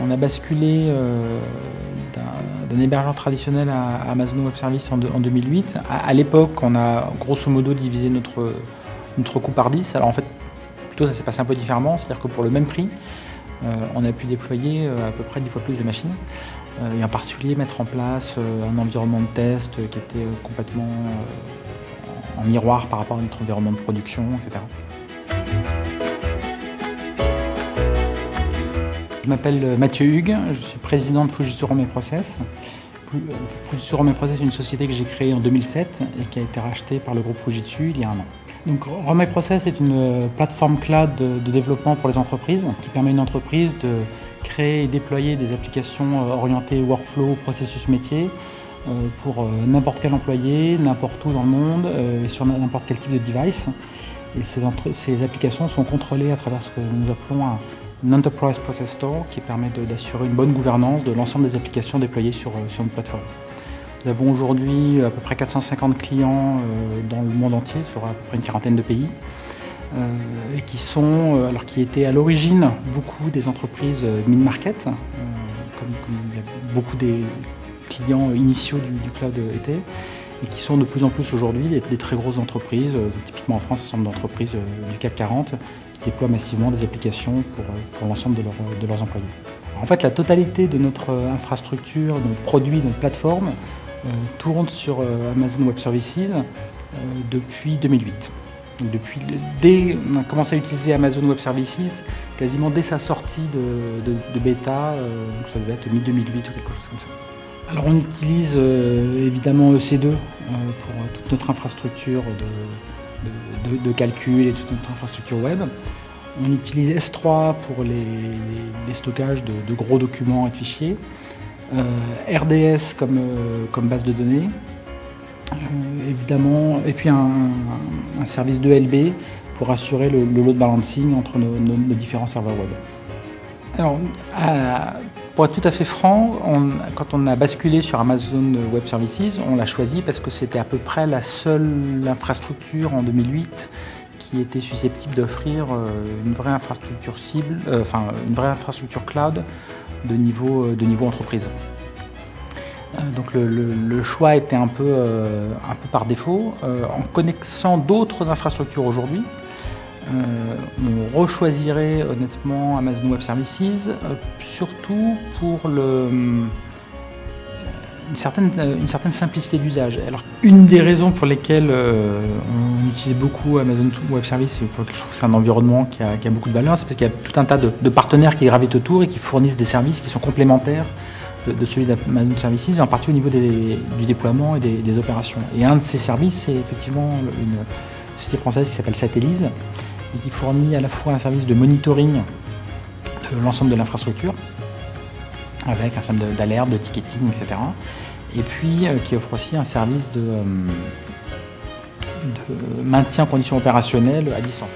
On a basculé d'un hébergeur traditionnel à Amazon Web Services en 2008. À l'époque, on a grosso modo divisé notre coût par 10. Alors en fait, plutôt ça s'est passé un peu différemment, c'est-à-dire que pour le même prix, on a pu déployer à peu près 10 fois plus de machines, et en particulier mettre en place un environnement de test qui était complètement en miroir par rapport à notre environnement de production, etc. Je m'appelle Mathieu Hugues, je suis président de Fujitsu Romet Process. Fujitsu Romet Process est une société que j'ai créée en 2007 et qui a été rachetée par le groupe Fujitsu il y a un an. Donc, Romet Process est une plateforme cloud de développement pour les entreprises qui permet à une entreprise de créer et déployer des applications orientées workflow, processus métier pour n'importe quel employé, n'importe où dans le monde et sur n'importe quel type de device. Et ces applications sont contrôlées à travers ce que nous appelons un Enterprise Process Store qui permet d'assurer une bonne gouvernance de l'ensemble des applications déployées sur notre plateforme. Nous avons aujourd'hui à peu près 450 clients dans le monde entier, sur à peu près une quarantaine de pays, et qui étaient à l'origine beaucoup des entreprises mid-market, comme il y a beaucoup des clients initiaux du cloud étaient, et qui sont de plus en plus aujourd'hui des très grosses entreprises, typiquement en France, un certain nombre d'entreprises du CAC 40, qui déploient massivement des applications pour l'ensemble de leurs employés. En fait, la totalité de notre infrastructure, de nos produits, de notre plateforme, tourne sur Amazon Web Services depuis 2008. Dès on a commencé à utiliser Amazon Web Services, quasiment dès sa sortie de bêta, donc ça devait être mi-2008 ou quelque chose comme ça. Alors on utilise évidemment EC2 pour toute notre infrastructure de calcul et toute notre infrastructure web. On utilise S3 pour les stockages de gros documents et de fichiers. RDS comme base de données, évidemment, et puis un service de LB pour assurer le load balancing entre nos différents serveurs web. Alors, pour être tout à fait franc, quand on a basculé sur Amazon Web Services, on l'a choisi parce que c'était à peu près la seule infrastructure en 2008 qui était susceptible d'offrir une vraie infrastructure une vraie infrastructure cloud de niveau entreprise. Donc le choix était un peu par défaut. En connaissant d'autres infrastructures aujourd'hui, on rechoisirait honnêtement Amazon Web Services, surtout pour une certaine simplicité d'usage. Alors, une des raisons pour lesquelles on utilise beaucoup Amazon Web Services, et pour lequel je trouve que c'est un environnement qui a beaucoup de valeur, c'est parce qu'il y a tout un tas de partenaires qui gravitent autour et qui fournissent des services qui sont complémentaires de celui d'Amazon Services, et en particulier au niveau du déploiement et des opérations. Et un de ces services, c'est effectivement une société française qui s'appelle Satellise, et qui fournit à la fois un service de monitoring de l'ensemble de l'infrastructure, avec un système d'alerte, de ticketing, etc. Et puis qui offre aussi un service de maintien en conditions opérationnelles à distance.